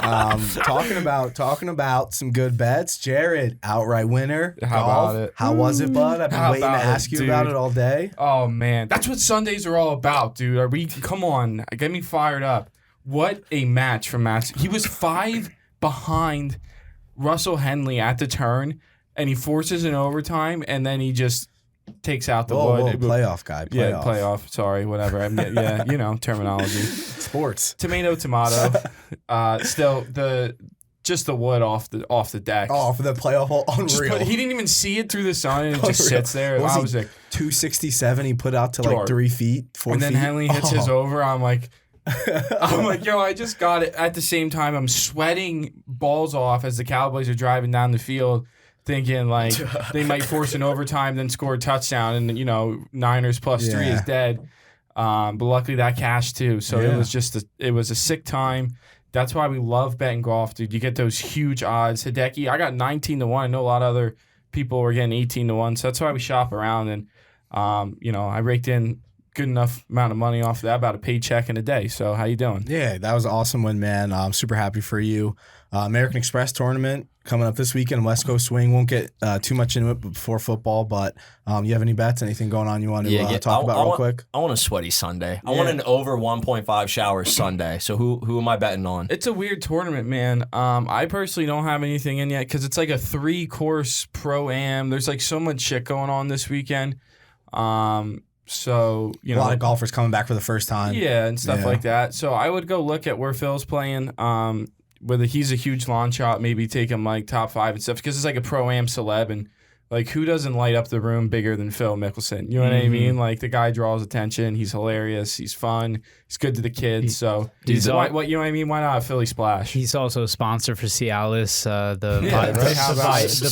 Talking about some good bets. Jared, outright winner. How golf. about it? How was it, bud? I've been waiting to ask you about it all day. Oh man, that's what Sundays are all about, dude. Come on, get me fired up. What a match from Max. He was 5 behind Russell Henley at the turn, and he forces an overtime, and then he just takes out the wood. Playoff guy. Yeah, playoff. Sorry, whatever. Terminology. Sports. Tomato. Still, just the wood off the deck. Oh, for the playoff hole, unreal. He didn't even see it through the sun, and it just sits there. I was like 267. He put out to like 3 feet, 4 feet. And then Henley hits his over. I'm like, yo, I just got it. At the same time, I'm sweating balls off as the Cowboys are driving down the field, thinking like they might force an overtime, then score a touchdown, and Niners plus 3 is dead. But luckily that cashed too. So it was a sick time. That's why we love betting golf, dude. You get those huge odds. Hideki, I got 19-1. I know a lot of other people were getting 18-1. So that's why we shop around. And I raked in good enough amount of money off of that, about a paycheck in a day. So how you doing? Yeah, that was an awesome win, man. I'm super happy for you. American Express tournament coming up this weekend. West Coast Swing. Won't get too much into it before football, but you have any bets? Anything going on you want to talk about real quick? I want a sweaty Sunday. I want an over 1.5 showers Sunday. So who am I betting on? It's a weird tournament, man. I personally don't have anything in yet because it's like a 3-course pro-am. There's like so much shit going on this weekend. So, a lot of golfers coming back for the first time. Yeah, and stuff like that. So I would go look at where Phil's playing. Whether he's a huge lawn shot, maybe take him like top 5 and stuff because it's like a pro-am celeb, and like who doesn't light up the room bigger than Phil Mickelson? You know what I mean? Like the guy draws attention. He's hilarious. He's fun. He's good to the kids. So you know what I mean? Why not a Philly splash? He's also a sponsor for Cialis, the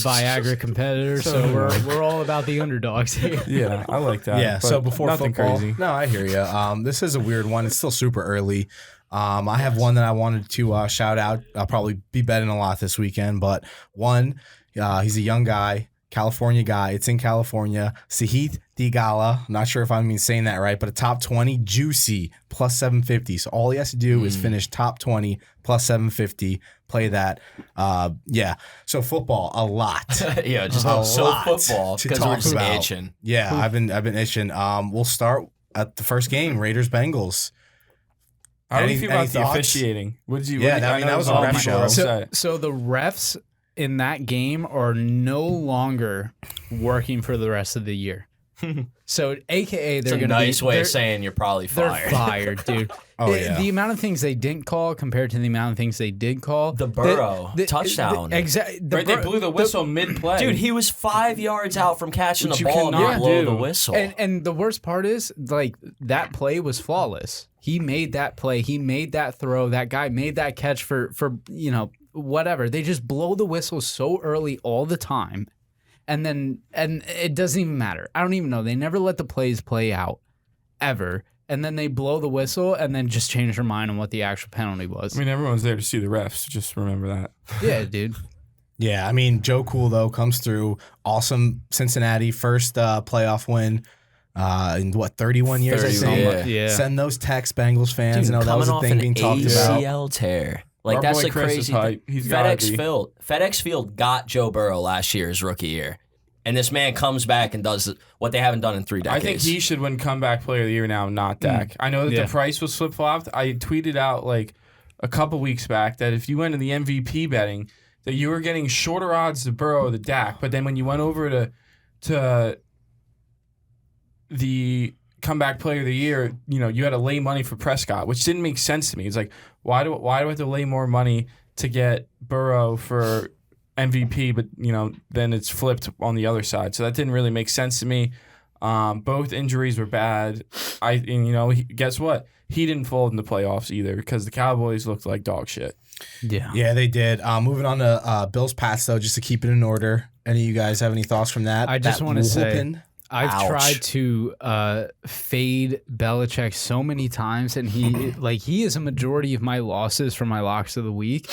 Viagra competitor. So we're all about the underdogs here. Yeah, I like that. Yeah. So before nothing football, crazy. No, I hear you. This is a weird one. It's still super early. I have one that I wanted to shout out. I'll probably be betting a lot this weekend, but one, he's a young guy, California guy. It's in California. Sahith Theegala. I'm not sure if I'm saying that right, but a top 20 juicy plus 750. So all he has to do is finish top 20 plus 750. Play that. So football, a lot. Just football because we're just itching. Yeah, I've been itching. We'll start at the first game, Raiders Bengals. How do you feel about the officiating? That was a ref show. So the refs in that game are no longer working for the rest of the year. So, AKA, they're going to be... It's a nice way of saying you're probably fired. They're fired, dude. The amount of things they didn't call compared to the amount of things they did call. The Burrow touchdown. Exactly. They blew the whistle mid-play. Dude, he was 5 yards out from catching the ball and they blow the whistle. And the worst part is, like, that play was flawless. He made that play. He made that throw. That guy made that catch for whatever. They just blow the whistle so early all the time. And it doesn't even matter. I don't even know. They never let the plays play out, ever. And then they blow the whistle and then just change their mind on what the actual penalty was. I mean, everyone's there to see the refs. Just remember that. Yeah, dude. Yeah, I mean, Joe Cool, though, comes through. Awesome Cincinnati first playoff win in, 31 years, I think? Yeah. Send those texts, Bengals fans. Dude, that was a thing being talked about. ACL tear. Like, Our that's boy a Chris crazy is hype. thing. He's FedEx Field got Joe Burrow last year, his rookie year. And this man comes back and does what they haven't done in 3 decades. I think he should win comeback player of the year now, not Dak. I know that the price was flip-flopped. I tweeted out like a couple weeks back that if you went in the MVP betting, that you were getting shorter odds to Burrow than Dak. But then when you went over to the comeback player of the year, you had to lay money for Prescott, which didn't make sense to me. It's like, why do I have to lay more money to get Burrow for MVP, but then it's flipped on the other side. So that didn't really make sense to me. Both injuries were bad. Guess what? He didn't fold in the playoffs either because the Cowboys looked like dog shit. Yeah, they did. Moving on to Bills Pats, though, just to keep it in order. Any of you guys have any thoughts from that? I just want to say, I've Ouch. tried to fade Belichick so many times, and he is a majority of my losses for my locks of the week.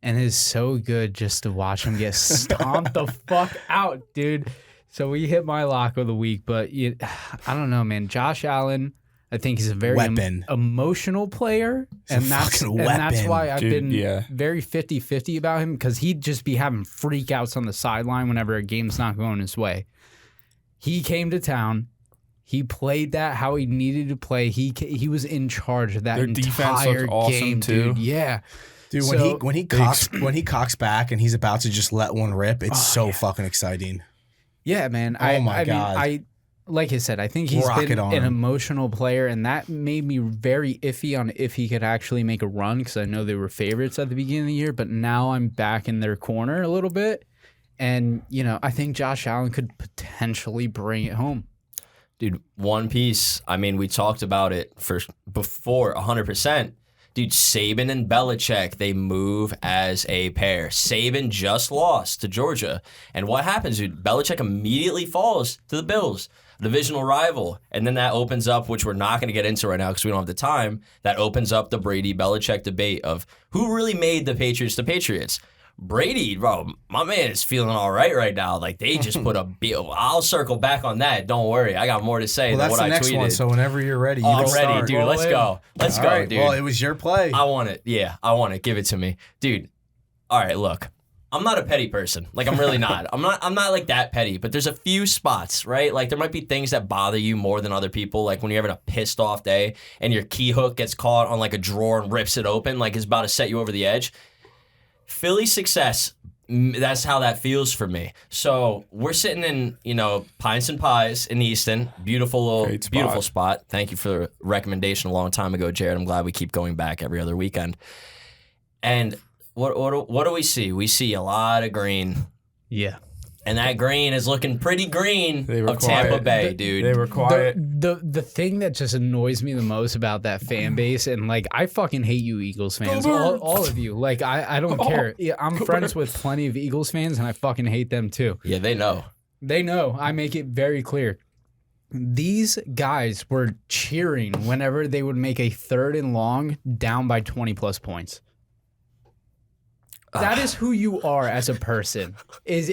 And it's so good just to watch him get stomped the fuck out, dude. So we hit my lock of the week, but I don't know, man. Josh Allen, I think he's a very Weapon. emotional player, He's a fucking that's weapon. why I've Dude, been very 50-50 about him, because he'd just be having freakouts on the sideline whenever a game's not going his way. He came to town. He played that how he needed to play. He was in charge of that Their defense entire looked awesome, game, too. dude. Yeah. Dude, So- when he cocks back and he's about to just let one rip, it's fucking exciting. Yeah, man. Oh my God. mean, like I said, I think he's Rocket been arm. an emotional player, and that made me very iffy on if he could actually make a run, because I know they were favorites at the beginning of the year, but now I'm back in their corner a little bit. And, I think Josh Allen could potentially bring it home. Dude, one piece. I mean, we talked about it before 100%. Dude, Saban and Belichick, they move as a pair. Saban just lost to Georgia. And what happens, dude? Belichick immediately falls to the Bills, divisional rival. And then that opens up, which we're not going to get into right now because we don't have the time, that opens up the Brady-Belichick debate of who really made the Patriots the Patriots. Brady, bro, my man is feeling all right now. Like, they just put I'll circle back on that. Don't worry. I got more to say than what I tweeted. That's the next one, so whenever you're ready, I'm ready, start. dude. Let's go. Let's All go, right, dude. well, it was your play. I want it. Yeah, I want it. Give it to me. Dude, all right, look. I'm not a petty person. Like, I'm really not. I'm not like that petty, but there's a few spots, right? Like, there might be things that bother you more than other people. Like, when you're having a pissed off day and your key hook gets caught on, like, a drawer and rips it open, like, it's about to set you over the edge. Philly's success, that's how that feels for me. So we're sitting in, Pints and Pies in Easton. Beautiful spot. Thank you for the recommendation a long time ago, Jared. I'm glad we keep going back every other weekend. And what do we see? We see a lot of green. Yeah. And that green is looking pretty green They were of Tampa quiet. Bay, dude. They were quiet. The thing that just annoys me the most about that fan base, and like I fucking hate you Eagles fans, all of you. Like I don't care. Yeah, I'm friends with plenty of Eagles fans, and I fucking hate them too. Yeah, they know. They know. I make it very clear. These guys were cheering whenever they would make a 3rd and long down by 20 plus points. That is who you are as a person. Is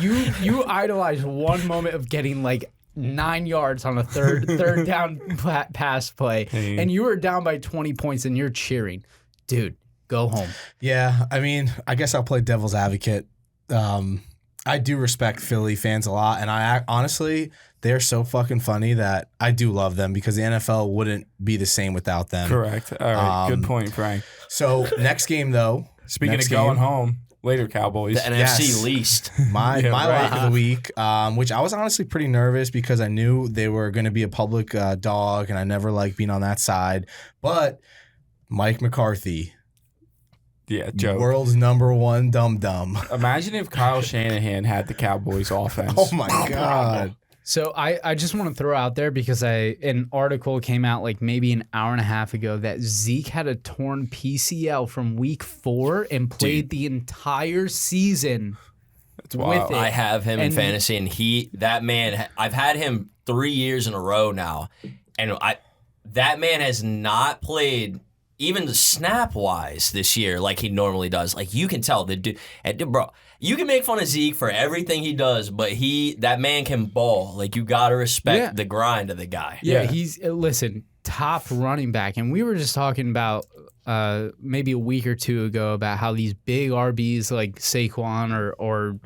you idolize one moment of getting like 9 yards on a third down pass play, and you are down by 20 points and you're cheering, dude. Go home. Yeah, I mean, I guess I'll play devil's advocate. I do respect Philly fans a lot, and honestly, they're so fucking funny that I do love them because the NFL wouldn't be the same without them. Correct. All right. Good point, Frank. So next game though. Speaking of going home, later Cowboys. The NFC least. My right. lock of the week, which I was honestly pretty nervous because I knew they were going to be a public dog, and I never liked being on that side. But Mike McCarthy, Yeah, joke. world's #1 dum-dum. Imagine if Kyle Shanahan had the Cowboys offense. Oh my God. So I just want to throw out there because an article came out like maybe an hour and a half ago that Zeke had a torn PCL from week 4 and played the entire season. That's wild. with it. I have him in And- fantasy, and that man, I've had him 3 years in a row now, and that man has not played even the snap wise this year like he normally does. Like, you can tell the dude, bro. You can make fun of Zeke for everything he does, but that man can ball. Like, you gotta respect the grind of the guy. Yeah, he's top running back, and we were just talking about maybe a week or two ago about how these big RBs like Saquon or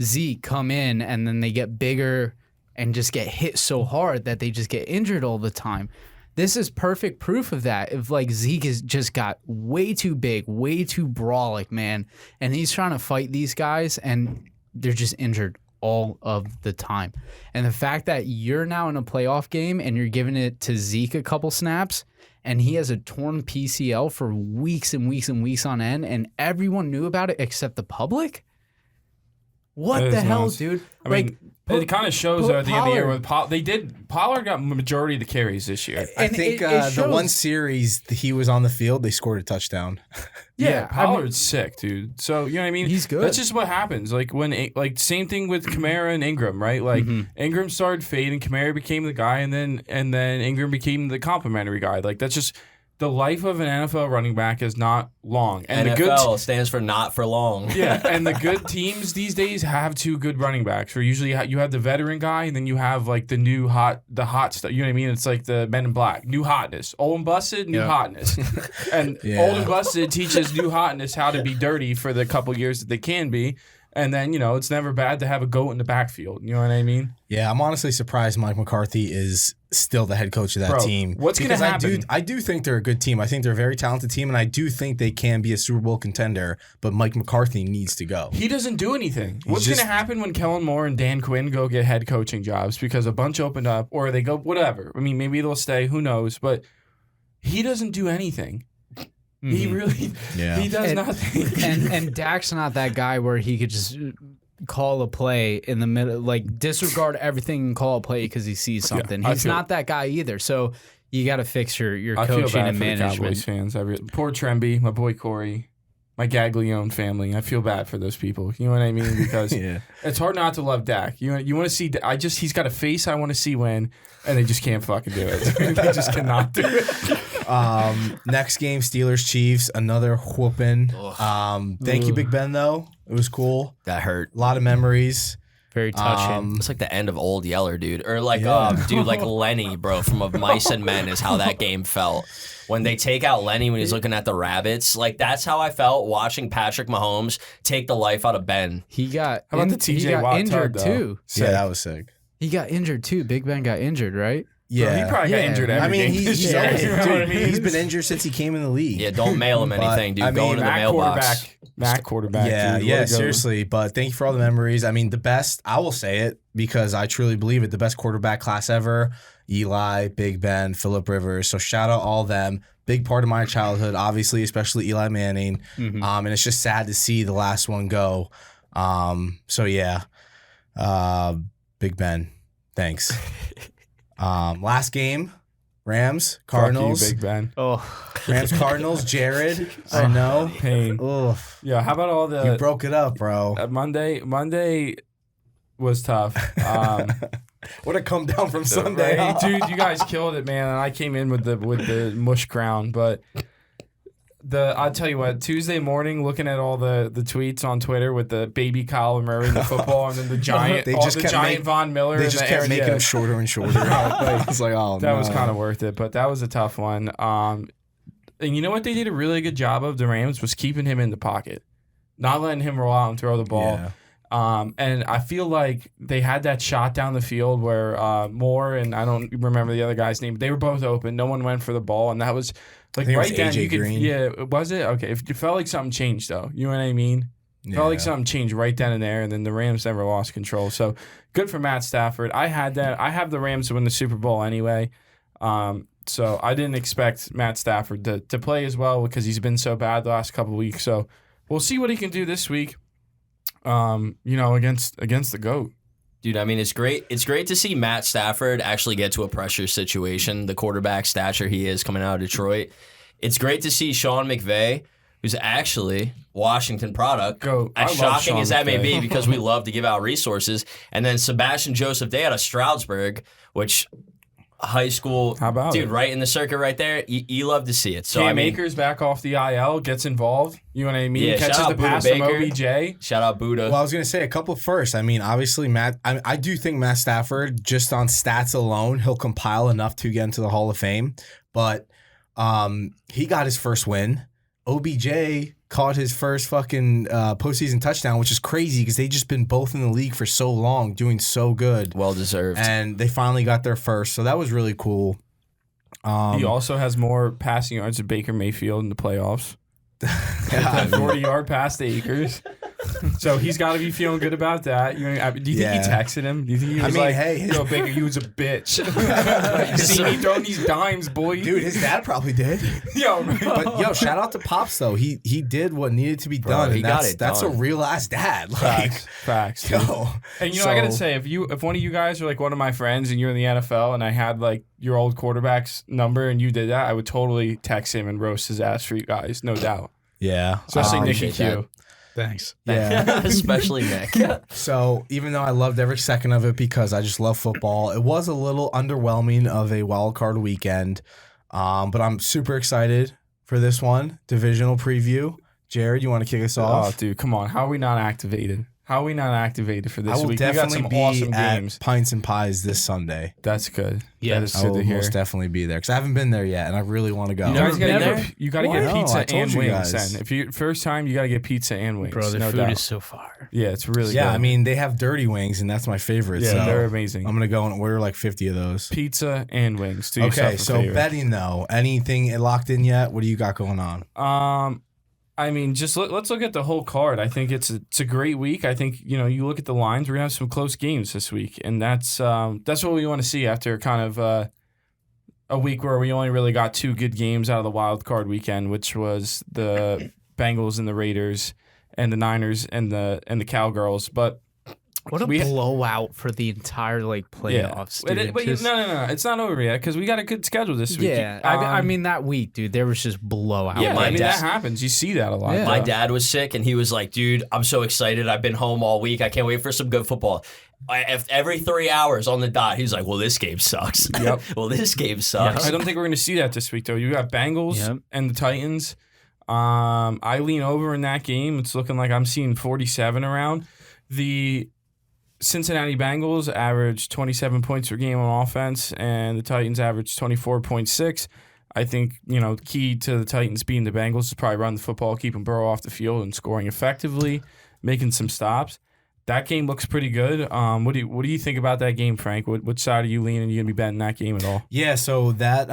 Zeke come in and then they get bigger and just get hit so hard that they just get injured all the time. This is perfect proof of that. If like Zeke has just got way too big, way too brawlic, man, and he's trying to fight these guys and they're just injured all of the time. And the fact that you're now in a playoff game and you're giving it to Zeke a couple snaps and he has a torn PCL for weeks and weeks and weeks on end and everyone knew about it except the public? What That the is hell, nuts. dude? I mean, it kind of shows put though at the end of the year Pollard- with Pollard got majority of the carries this year. I And think it the shows- one series he was on the field, they scored a touchdown. Yeah, I mean- Pollard's sick, dude. So, you know what I mean? He's good. That's just what happens. Like, same thing with Kamara and Ingram, right? Like, Ingram started fading, Kamara became the guy, and then Ingram became the complimentary guy. Like, that's just the life of an NFL running back is not long. And NFL stands for not for long. Yeah, and the good teams these days have 2 good running backs. Where usually you have the veteran guy, and then you have like the hot stuff. You know what I mean? It's like the Men in Black, new hotness. Old and busted, new hotness. And old and busted teaches new hotness how to be dirty for the couple years that they can be. And then, it's never bad to have a GOAT in the backfield. You know what I mean? Yeah, I'm honestly surprised Mike McCarthy is still the head coach of that team. What's going to happen? I do think they're a good team. I think they're a very talented team, and I do think they can be a Super Bowl contender, but Mike McCarthy needs to go. He doesn't do anything. What's going to happen when Kellen Moore and Dan Quinn go get head coaching jobs because a bunch opened up, or they go, whatever. I mean, maybe they'll stay. Who knows? But he doesn't do anything. He really, he does nothing. And Dak's not that guy where he could just call a play in the middle, like disregard everything and call a play because he sees something. He's not that guy either. So you got to fix your coaching and management. Cowboys fans. Poor Tremby, my boy Corey, my Gaglione family. I feel bad for those people. You know what I mean? Because it's hard not to love Dak. You want to see? He's got a face I want to see win, and they just can't fucking do it. They just cannot do it. Next game, Steelers Chiefs, another whooping. Thank you, Big Ben. Though it was cool. That hurt. A lot of memories. Very touching. It's like the end of Old Yeller, dude. Or like, dude, like Lenny, bro, from Of Mice and Men is how that game felt. When they take out Lenny when he's looking at the rabbits, like that's how I felt watching Patrick Mahomes take the life out of Ben. He got How about the TJ Watt injured tug, too. Yeah, that was sick. He got injured too. Big Ben got injured, right? Yeah, Bro, he probably got injured every game. He's been injured since he came in the league. Yeah, don't mail him anything, dude. Go into the mailbox. Matt quarterback. Yeah, seriously. But thank you for all the memories. I mean, the best, I will say it because I truly believe it, the best quarterback class ever, Eli, Big Ben, Phillip Rivers. So shout out all of them. Big part of my childhood, obviously, especially Eli Manning. And it's just sad to see the last one go. So yeah, Big Ben, thanks. Last game, Rams, Cardinals. Fuck you, Big Ben. Oh, Rams, Cardinals, Jared. I know. Pain. Oof. Yeah, how about all the... You broke it up, bro. Monday was tough. What a come down from Sunday. Right? Dude, you guys killed it, man. And I came in with the mush crown, but... I'll tell you what, Tuesday morning, looking at all the tweets on Twitter with the baby Kyle Murray in the football and then the giant, Von Miller. They just kept making him shorter and shorter. It's like, oh, that was kind of worth it, but that was a tough one. And you know what they did a really good job of, the Rams, was keeping him in the pocket, not letting him roll out and throw the ball. Yeah. And I feel like they had that shot down the field where Moore and I don't remember the other guy's name, but they were both open. No one went for the ball, and that was like right then you could. Green. Yeah, was it? Okay, it felt like something changed though. You know what I mean? Yeah. Felt like something changed right then and there, and then the Rams never lost control. So good for Matt Stafford. I had that. I have the Rams to win the Super Bowl anyway. So I didn't expect Matt Stafford to play as well because he's been so bad the last couple of weeks. So we'll see what he can do this week. Against the GOAT. Dude, I mean, it's great. It's great to see Matt Stafford actually get to a pressure situation, the quarterback stature he is coming out of Detroit. It's great to see Sean McVay, who's actually Washington product, as shocking as that may be because we love to give out resources. And then Sebastian Joseph Day out of Stroudsburg, which high school, how about dude, it? Right in the circuit right there. You love to see it. So Cam Akers back off the IL, gets involved. You know what I mean? Yeah, catches the pass from OBJ. Shout out Buddha. Well, I was going to say a couple first. I mean, obviously, I do think Matt Stafford, just on stats alone, he'll compile enough to get into the Hall of Fame. But he got his first win. OBJ caught his first fucking postseason touchdown, which is crazy because they just been both in the league for so long, doing so good. Well deserved. And they finally got their first, so that was really cool. He also has more passing yards than Baker Mayfield in the playoffs. 40-yard pass to Akers. So he's got to be feeling good about that. Do you think he texted him? Do you think he was hey, yo, Baker, you was a bitch. You see me throwing these dimes, boy. Dude, his dad probably did. But shout out to Pops though. He did what needed to be done. He got it. That's a real ass dad. Facts. Yo. And I gotta say, if one of you guys are like one of my friends and you're in the NFL and I had like your old quarterback's number and you did that, I would totally text him and roast his ass for you guys, no doubt. Yeah. Especially Nick and Q. Thanks. Yeah. Especially Nick. So even though I loved every second of it because I just love football, it was a little underwhelming of a wild card weekend. But I'm super excited for this one. Divisional preview. Jared, you want to kick us off? Oh, dude, come on. How are we not activated? How are we not activated for this I will week? definitely we got some be awesome at games. Pints and Pies this Sunday. That's good. Yeah. That is I good will to hear. most definitely be there because I haven't been there yet, and I really want to go. You Never guys been gotta there? get, you gotta What? get No, I pizza told and you wings. guys. Then, if you first time, you gotta get pizza and wings. Bro, the no food doubt. is so fire. Yeah, it's really Yeah, good. I mean they have dirty wings, and that's my favorite. yeah, so they're amazing. I'm gonna go and order like 50 of those. Pizza and wings. Do yourself Okay, a so favor. betting though, anything locked in yet? What do you got going on? I mean, just let's look at the whole card. I think it's a great week. I think you look at the lines. We're gonna have some close games this week, and that's what we want to see after kind of a week where we only really got 2 good games out of the wild card weekend, which was the Bengals and the Raiders, and the Niners and the Cowgirls. But What a blowout for the entire playoffs, dude. But no, it's not over yet because we got a good schedule this week. Yeah, I mean that week, dude, there was just blowout. Yeah, my I mean dad- that happens. You see that a lot. Yeah. My dad was sick, and he was like, dude, I'm so excited. I've been home all week. I can't wait for some good football. Every 3 hours on the dot, he's like, well, this game sucks. Yep. Well, this game sucks. I don't think we're going to see that this week, though. You got Bengals Yep. and the Titans. I lean over in that game. It's looking like I'm seeing 47 around. The Cincinnati Bengals average 27 points per game on offense, and the Titans average 24.6. I think, key to the Titans beating the Bengals is probably run the football, keeping Burrow off the field, and scoring effectively, making some stops. That game looks pretty good. What do you think about that game, Frank? What side are you leaning? You gonna be betting that game at all? Yeah, so that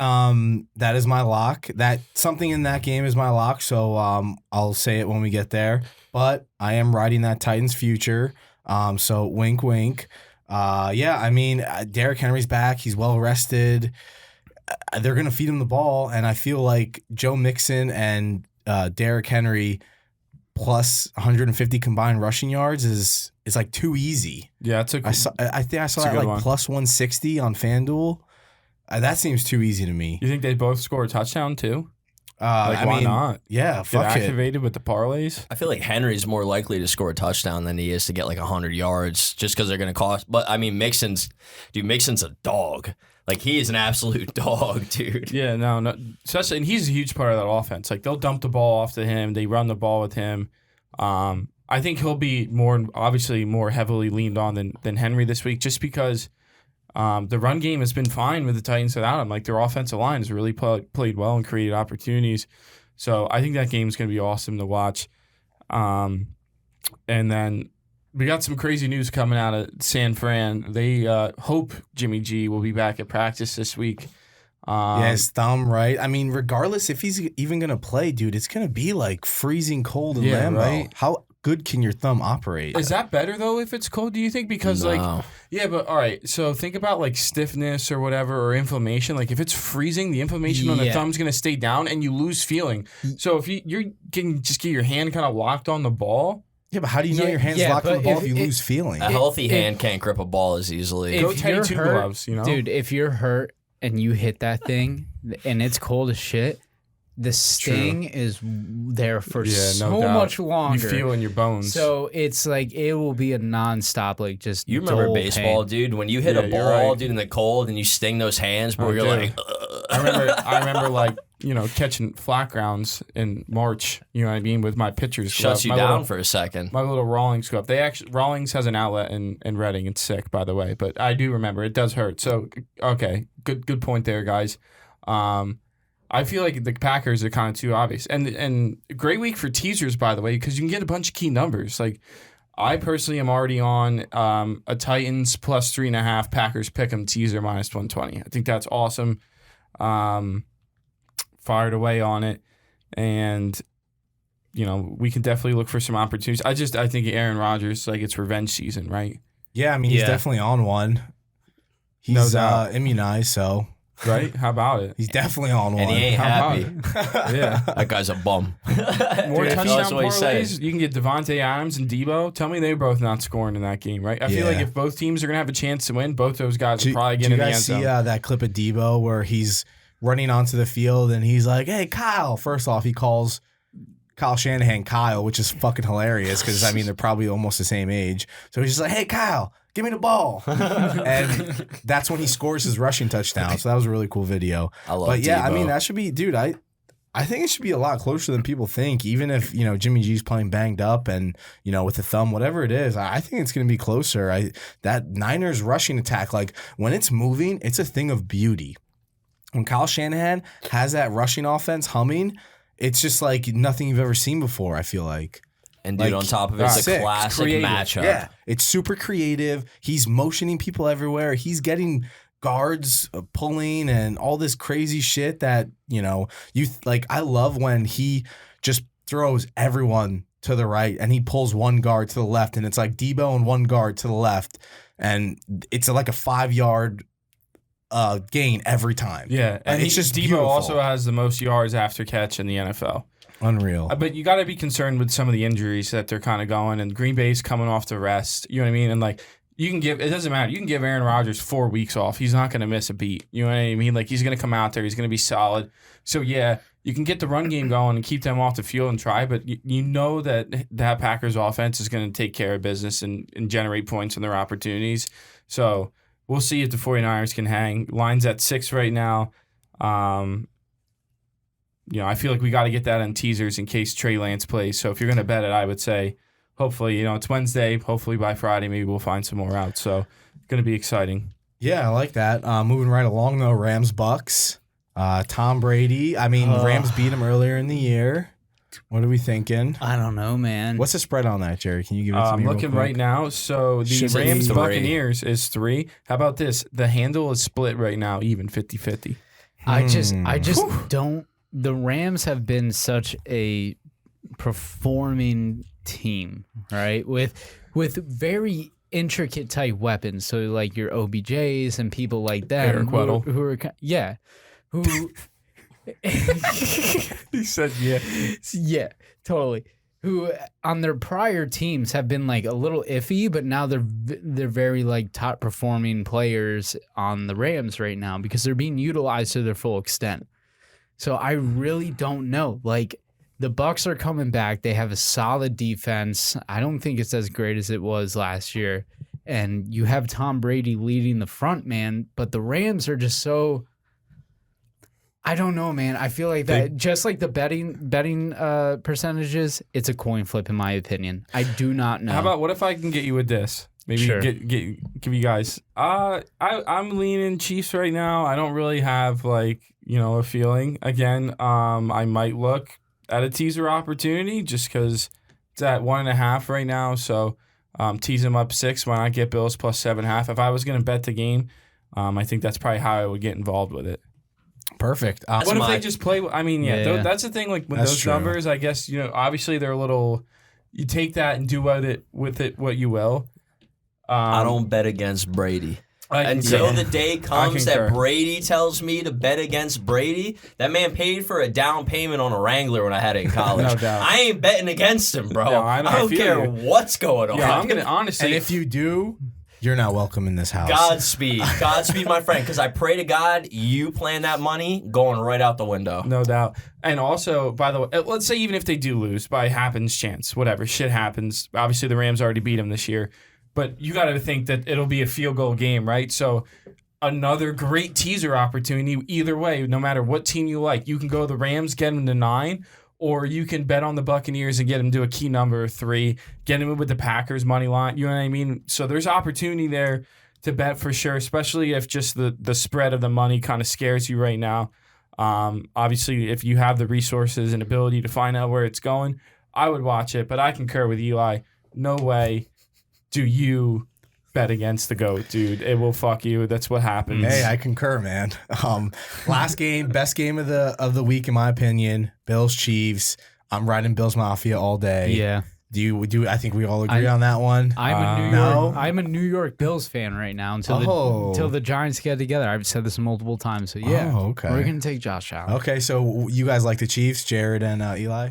is my lock. That something in that game is my lock. So I'll say it when we get there. But I am riding that Titans future. So wink, wink. Yeah, I mean Derrick Henry's back. He's well rested. They're gonna feed him the ball, and I feel like Joe Mixon and Derrick Henry plus 150 combined rushing yards is like too easy. Yeah, I think I saw that like plus 160 on FanDuel. That seems too easy to me. You think they both score a touchdown too? Why not? Yeah, Get fuck it. activated with the parlays. I feel like Henry's more likely to score a touchdown than he is to get like 100 yards just because they're going to cost. But I mean, Mixon's a dog. Like, he is an absolute dog, dude. Yeah, no, especially, and he's a huge part of that offense. Like, they'll dump the ball off to him. They run the ball with him. I think he'll be obviously more heavily leaned on than Henry this week, just because the run game has been fine with the Titans without him. Like, their offensive line has really played well and created opportunities. So I think that game is going to be awesome to watch. And then we got some crazy news coming out of San Fran. They hope Jimmy G will be back at practice this week. Yeah, his thumb, right? I mean, regardless if he's even going to play, dude, it's going to be like freezing cold in Lambeau. Right. How good can your thumb operate? Is that better, though, if it's cold, do you think? Because, No. yeah, but all right. So think about, like, stiffness or whatever, or inflammation. Like, if it's freezing, the inflammation on the Yeah. thumb's going to stay down and you lose feeling. So if you can just get your hand kind of locked on the ball. Yeah, but how do you know Yeah, your hand's yeah, locked on the but ball if if you it- lose feeling? A healthy hand can't grip a ball as easily. Go If Teddy you're Two hurt, Gloves, dude, if you're hurt and you hit that thing and it's cold as shit, the sting is there for Yeah, no so doubt. much longer. You feel in your bones. So it's like it will be a nonstop, like just. You remember dull baseball, pain. dude? When you hit Yeah, a you're ball, right. dude, in the cold, and you sting those hands, but Oh, you're dude. like, I remember like, catching flat grounds in March, you know what I mean, with my pitcher's glove. shuts you My down little- for a second. My little Rawlings glove. Rawlings has an outlet in Reading. It's sick, by the way, but I do remember it does hurt. So okay, good point there, guys. I feel like the Packers are kind of too obvious, and great week for teasers, by the way, because you can get a bunch of key numbers. Like, I personally am already on a Titans plus 3.5, Packers pick'em teaser minus 120. I think that's awesome. Fired away on it, and we can definitely look for some opportunities. I think Aaron Rodgers, like, it's revenge season, right? Yeah, I mean, he's Yeah. definitely on one. No He's doubt. immunized, so Right? How about it? he's definitely on one. And he ain't How happy. about Yeah. That guy's a bum. More Dude, touchdown that's what he said. parlays. You can get Devontae Adams and Debo. Tell me they're both not scoring in that game, right? I feel like Yeah. if both teams are gonna have a chance to win, both those guys Do, will probably do get you in the guys end see zone. that clip of Debo where he's running onto the field and he's like, "Hey, Kyle." First off, he calls Kyle Shanahan Kyle, which is fucking hilarious because, I mean, they're probably almost the same age. So he's just like, "Hey, Kyle, give me the ball. And that's when he scores his rushing touchdown. So that was a really cool video. I love But yeah, I Debo. mean, that should be, dude, I think it should be a lot closer than people think, even if, Jimmy G's playing banged up and, with the thumb, whatever it is, I think it's going to be closer. That Niners rushing attack, like when it's moving, it's a thing of beauty. When Kyle Shanahan has that rushing offense humming, it's just like nothing you've ever seen before, I feel like. And dude, on top of it, it's a classic matchup. Yeah, it's super creative. He's motioning people everywhere. He's getting guards pulling and all this crazy shit that, I love when he just throws everyone to the right and he pulls one guard to the left and it's like Debo and one guard to the left and it's like a 5-yard gain every time. Yeah, and it's just Debo beautiful. also has the most yards after catch in the NFL. Unreal. But you got to be concerned with some of the injuries that they're kind of going, and Green Bay's coming off the rest. You know what I mean? And like it doesn't matter. You can give Aaron Rodgers 4 weeks off. He's not going to miss a beat. You know what I mean? Like he's going to come out there. He's going to be solid. So yeah, you can get the run game going and keep them off the field and try. But you know that Packers offense is going to take care of business and generate points in their opportunities. So we'll see if the 49ers can hang. Line's at 6 right now. I feel like we got to get that on teasers in case Trey Lance plays. So if you're going to bet it, I would say hopefully, it's Wednesday. Hopefully by Friday, maybe we'll find some more out. So it's going to be exciting. Yeah, I like that. Moving right along, though, Rams-Bucks. Tom Brady. I mean, Rams beat him earlier in the year. What are we thinking? I don't know, man. What's the spread on that, Jerry? Can you give it to me I'm real looking quick? right now. So the Should be Rams 3. Buccaneers is 3. How about this? The handle is split right now, even 50-50. I just don't. The Rams have been such a performing team, right? With very intricate type weapons. So like your OBJs and people like that. Eric Weddle. Who are who He said, yeah. yeah, totally. Who on their prior teams have been like a little iffy, but now they're very like top performing players on the Rams right now because they're being utilized to their full extent. So I really don't know. Like the Bucs are coming back. They have a solid defense. I don't think it's as great as it was last year. And you have Tom Brady leading the front, man. But the Rams are just so. I don't know, man. I feel like that just like the betting percentages, it's a coin flip in my opinion. I do not know. How about what if I can get you with this? Maybe Sure. give you guys. I'm leaning Chiefs right now. I don't really have a feeling. Again, I might look at a teaser opportunity just because it's at 1.5 right now. So tease them up 6. Why not get Bills plus 7.5? If I was going to bet the game, I think that's probably how I would get involved with it. Perfect. What if they just play? I mean, Yeah. that's the thing. Like with That's those true. numbers, I guess obviously they're a little. You take that and do with it what you will. I don't bet against Brady. Until the day comes concur. that Brady tells me to bet against Brady, that man paid for a down payment on a Wrangler when I had it in college. No doubt. I ain't betting against him, bro. No, I don't feel care you. what's going on. Yeah, I'm gonna honestly. And if you do, you're not welcome in this house. Godspeed, my friend. Because I pray to God, you playing that money going right out the window. No doubt. And also, by the way, let's say even if they do lose by happens chance, whatever, shit happens. Obviously, the Rams already beat them this year. But you got to think that it'll be a field goal game, right? So another great teaser opportunity. Either way, no matter what team you like, you can go the Rams, get them to 9, or you can bet on the Buccaneers and get them to a key number of 3, get them with the Packers money line. You know what I mean? So there's opportunity there to bet for sure, especially if just the spread of the money kind of scares you right now. Obviously, if you have the resources and ability to find out where it's going, I would watch it. But I concur with Eli. No way do you bet against the GOAT, dude. It will fuck you. That's what happens. Hey, I concur, man. Last game, best game of the week in my opinion. Bills Chiefs. I'm riding Bills Mafia all day. Yeah. I think we all agree on that one. I'm a New York Bills fan right now until the Giants get together. I've said this multiple times. So yeah. Oh, okay. We're gonna take Josh Allen. Okay, so you guys like the Chiefs, Jared and Eli?